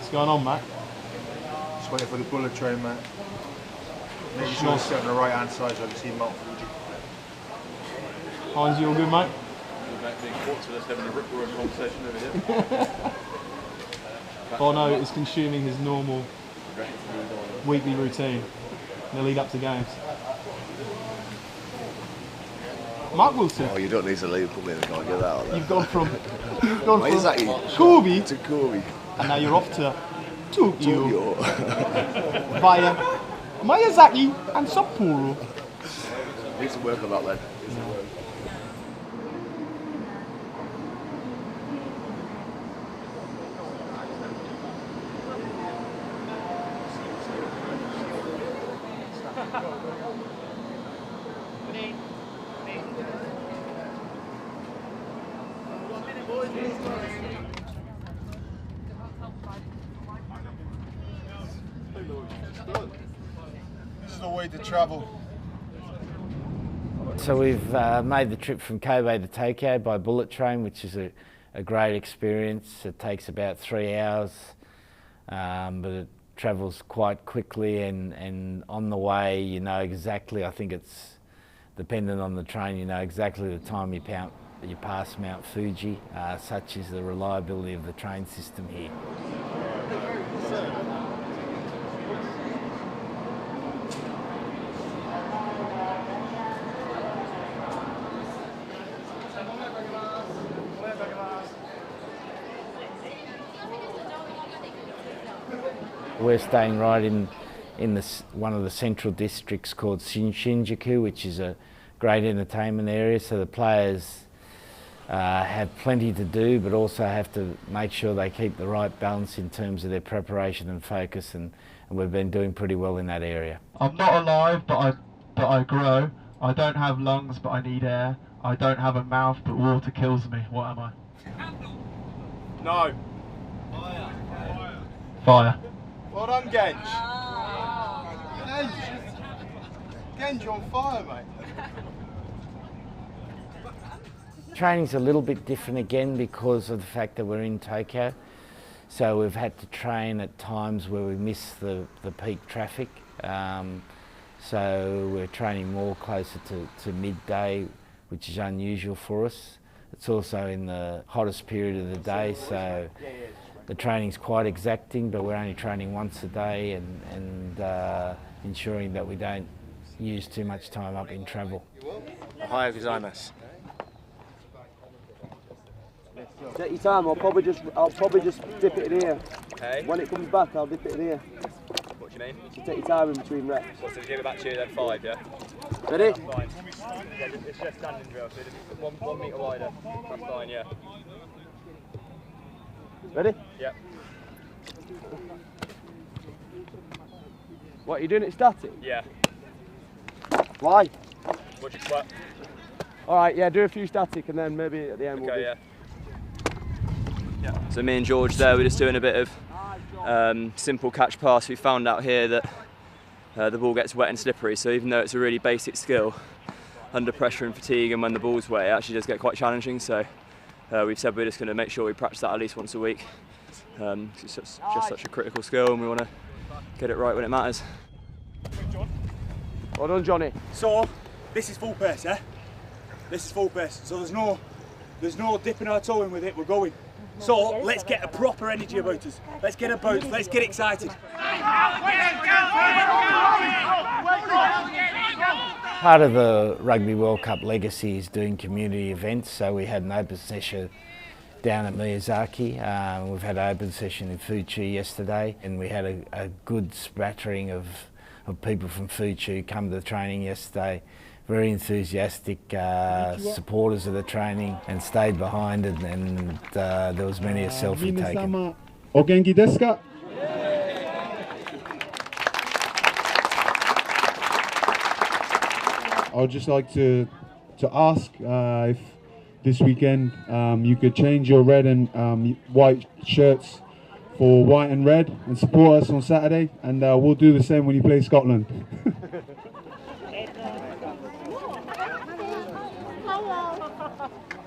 What's going on, mate? Just waiting for the bullet train, mate. Make sure to sit on the right hand side so I can see Mount Fuji. Heinz, you all good, mate? Being caught to us having a Rugby World conversation over here. Oh no, it's consuming his normal weekly routine in the lead up to games. Mark Wilson. Oh, you don't need to leave, put me in the car, get that out there. You've gone from Corby to Corby. And now you're off to Tokyo Tokyo. via Miyazaki and Sapporo. Need to work on that then. This is the way to travel. So we've made the trip from Kobe to Tokyo by bullet train, which is a great experience. It takes about 3 hours, but it travels quite quickly, and on the way you know exactly, I think it's dependent on the train, you know exactly the time you pass Mount Fuji. Such is the reliability of the train system here. We're staying right in one of the central districts called Shinjuku, which is a great entertainment area, so the players have plenty to do, but also have to make sure they keep the right balance in terms of their preparation and focus, and we've been doing pretty well in that area. I'm not alive, but I grow. I don't have lungs, but I need air. I don't have a mouth, but water kills me. What am I? No. Fire. Well done, Genj. Genj, you're on fire, mate. Training's a little bit different again because of the fact that we're in Tokyo. So we've had to train at times where we miss the peak traffic. So we're training more closer to midday, which is unusual for us. It's also in the hottest period of the day, so the training's quite exacting, but we're only training once a day and ensuring that we don't use too much time up in travel. Ohayou gozaimasu. Take your time. I'll probably just dip it in here. Okay. When it comes back, I'll dip it in here. What do you mean? So take your time in between reps. What, so we give it back to you then 5, yeah? Ready? Fine. Yeah, it's just standing drill, so just 1 metre wider. That's fine, yeah. Ready? Yeah. What, are you doing it static? Yeah. Why? What do you sweat? Alright, yeah, do a few static and then maybe at the end we'll do. Yeah. So me and George there, we're just doing a bit of simple catch pass. We found out here that the ball gets wet and slippery, so even though it's a really basic skill, under pressure and fatigue and when the ball's wet, it actually does get quite challenging. So we've said we're just going to make sure we practice that at least once a week. It's just such a critical skill, and we want to get it right when it matters. Well done, Johnny. So this is full pace, yeah? This is full pace. So there's no dipping our toe in with it. We're going. So let's get a proper energy about us. Let's get a bounce. Let's get excited. Part of the Rugby World Cup legacy is doing community events, so we had an open session down at Miyazaki. We've had an open session in Fuji yesterday, and we had a good smattering of people from Fuji come to the training yesterday. Very enthusiastic supporters of the training, and stayed behind, and there was many a selfie taken. O genki desu ka? I would just like to ask if this weekend you could change your red and white shirts for white and red and support us on Saturday, and we'll do the same when you play Scotland.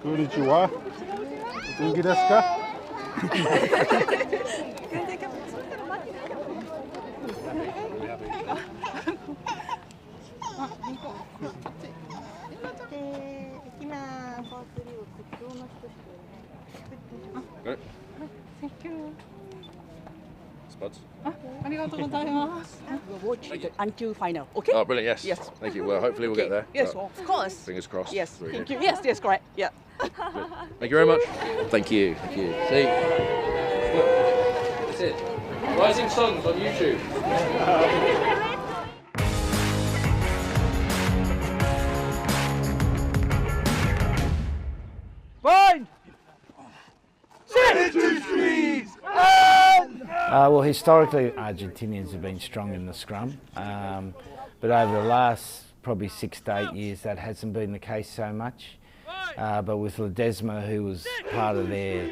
Konnichiwa. Genki desu ka? Got it? Thank you. Spuds? Watch it until final, okay? Oh, brilliant, yes. Yes. Thank you. Well, hopefully we'll get there. Yes, But of course. fingers crossed. Yes, Very thank good. you. Yes, yes, correct. Yeah. Thank you very much. Thank you. Thank you. See? Look, that's it. Rising Suns on YouTube. Fine! Well, historically, Argentinians have been strong in the scrum, but over the last probably 6 to 8 years, that hasn't been the case so much. But with Ledesma, who was part of their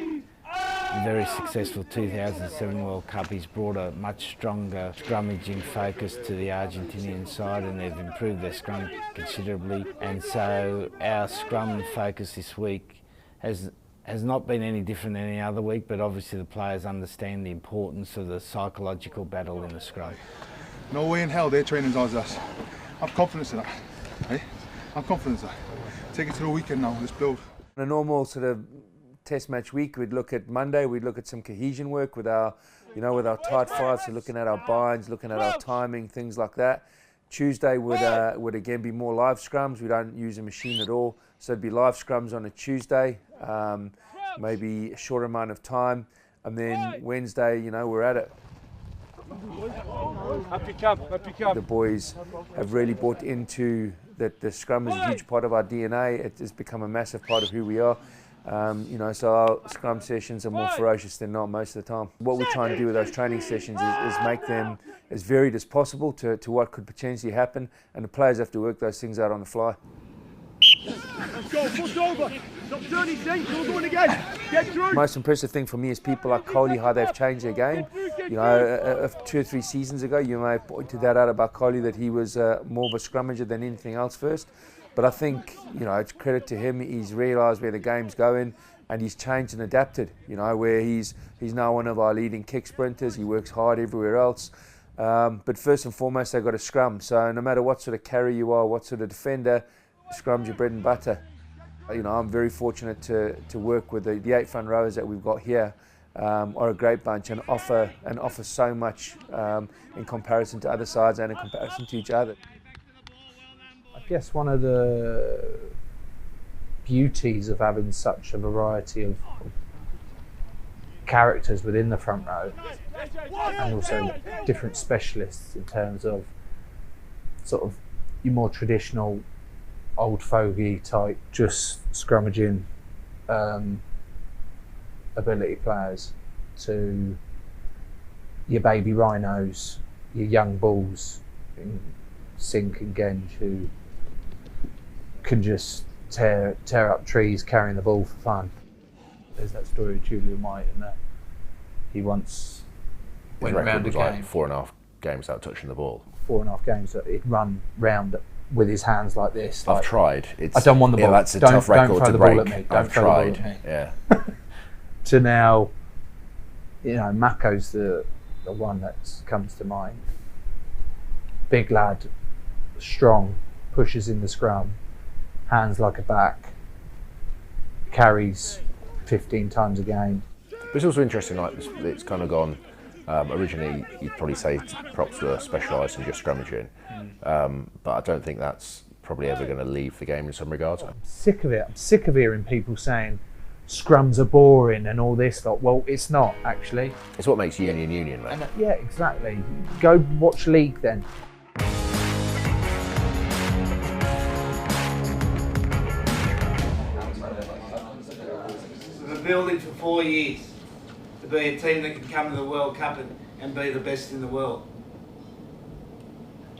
very successful 2007 World Cup, he's brought a much stronger scrummaging focus to the Argentinian side, and they've improved their scrum considerably. And so our scrum focus this week has not been any different than any other week, but obviously the players understand the importance of the psychological battle in the scrum. No way in hell they're training as hard as us. I'm confident in that. Hey? I'm confident in that. Take it to the weekend now, let's build. On a normal sort of test match week, we'd look at Monday, we'd look at some cohesion work with our, with our tight fives, so looking at our binds, looking at our timing, things like that. Tuesday would again be more live scrums. We don't use a machine at all, so it'd be live scrums on a Tuesday, maybe a short amount of time, and then Wednesday, we're at it. The boys have really bought into that the scrum is a huge part of our DNA. It has become a massive part of who we are. So our scrum sessions are more ferocious than not most of the time. What we try and do with those training sessions is make them as varied as possible to what could potentially happen, and the players have to work those things out on the fly. Let's go, push over. Stop turning, Saint. We're going again. Get through. Most impressive thing for me is people like Coley, how they've changed their game. 2 or 3 seasons ago, you may have pointed that out about Coley, that he was more of a scrummager than anything else first. But I think, it's credit to him. He's realised where the game's going, and he's changed and adapted. Where he's now one of our leading kick sprinters. He works hard everywhere else. But first and foremost, they've got a scrum. So no matter what sort of carry you are, what sort of defender, scrum's your bread and butter. I'm very fortunate to work with the 8 front rowers that we've got here. Are a great bunch and offer so much in comparison to other sides and in comparison to each other. I guess one of the beauties of having such a variety of characters within the front row, and also different specialists in terms of sort of your more traditional old fogey type, just scrummaging ability players, to your baby rhinos, your young bulls in Sink and Genge, who can just tear up trees carrying the ball for fun. There's that story of Julian White, and that he once went round a game. Like 4.5 games without touching the ball. 4.5 games that he'd run round with his hands like this. I've tried. I don't want the ball. That's a tough record to break. Don't throw the ball at me. I've tried. Yeah. To now, Mako's the one that comes to mind. Big lad, strong, pushes in the scrum, hands like a back, carries 15 times a game. But it's also interesting, like it's kind of gone. Originally, you'd probably say props were specialised in just scrummaging, but I don't think that's probably ever going to leave the game in some regards. I'm sick of it. I'm sick of hearing people saying scrums are boring and all this lot. Well, it's not actually. It's what makes union, mate. Yeah, exactly. Go watch league then. We've been building for 4 years to be a team that can come to the World Cup and be the best in the world.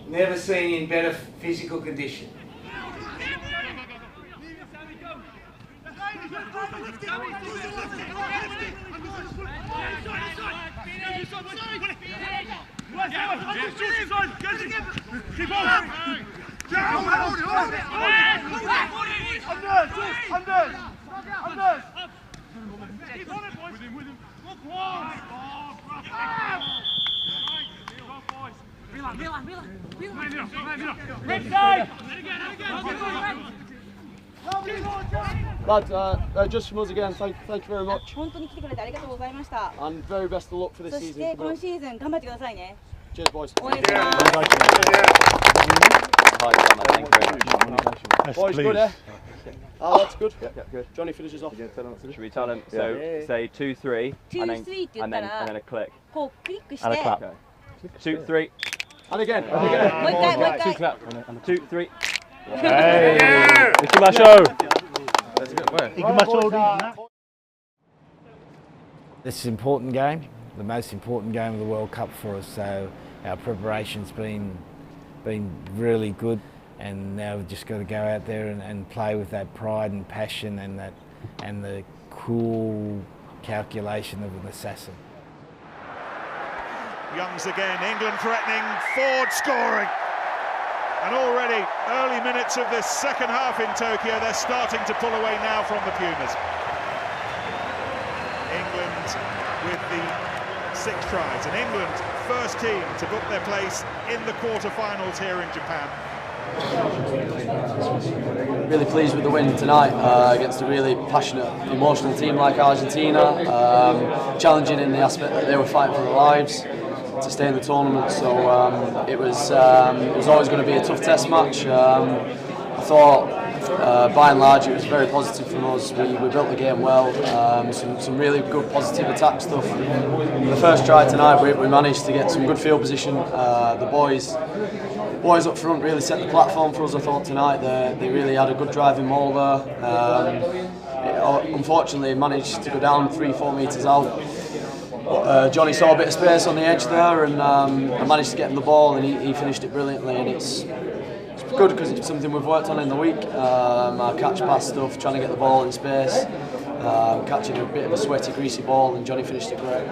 Never seen in better physical condition. Lads, just from us again, thank you very much. 本当に来てくれてありがとうございました。 And very best of luck for this そし season. て今シーズン頑張ってくださいね。 Cheers, boys. 応援してます。 Boys, good, eh? Oh, that's good. Yeah, good. Johnny finishes off. Should we tell them? So say 2, 3, 2, 3 って言ったら and then a click. こうクリックして And a clap. 2, 3. And again. もう一回もう一回 Two clap. 2, 3. Hey! 行きましょう。 This is an important game, the most important game of the World Cup for us. So our preparation's been really good, and now we've just got to go out there and play with that pride and passion and the cool calculation of an assassin. Youngs again, England threatening, Ford scoring. And already, early minutes of this second half in Tokyo, they're starting to pull away now from the Pumas. England with the 6 tries, and England first team to book their place in the quarter-finals here in Japan. Really pleased with the win tonight against a really passionate, emotional team like Argentina. Challenging in the aspect that they were fighting for their lives to stay in the tournament. So it was always going to be a tough test match. I thought by and large it was very positive from us. We built the game well. Some really good positive attack stuff. The first try tonight we managed to get some good field position. The boys up front really set the platform for us, I thought, tonight. They really had a good driving maul there. Unfortunately managed to go down 3-4 metres out. Johnny saw a bit of space on the edge there, and I managed to get him the ball, and he finished it brilliantly. And it's good because it's something we've worked on in the week. Our catch pass stuff, trying to get the ball in space, catching a bit of a sweaty, greasy ball, and Johnny finished it great.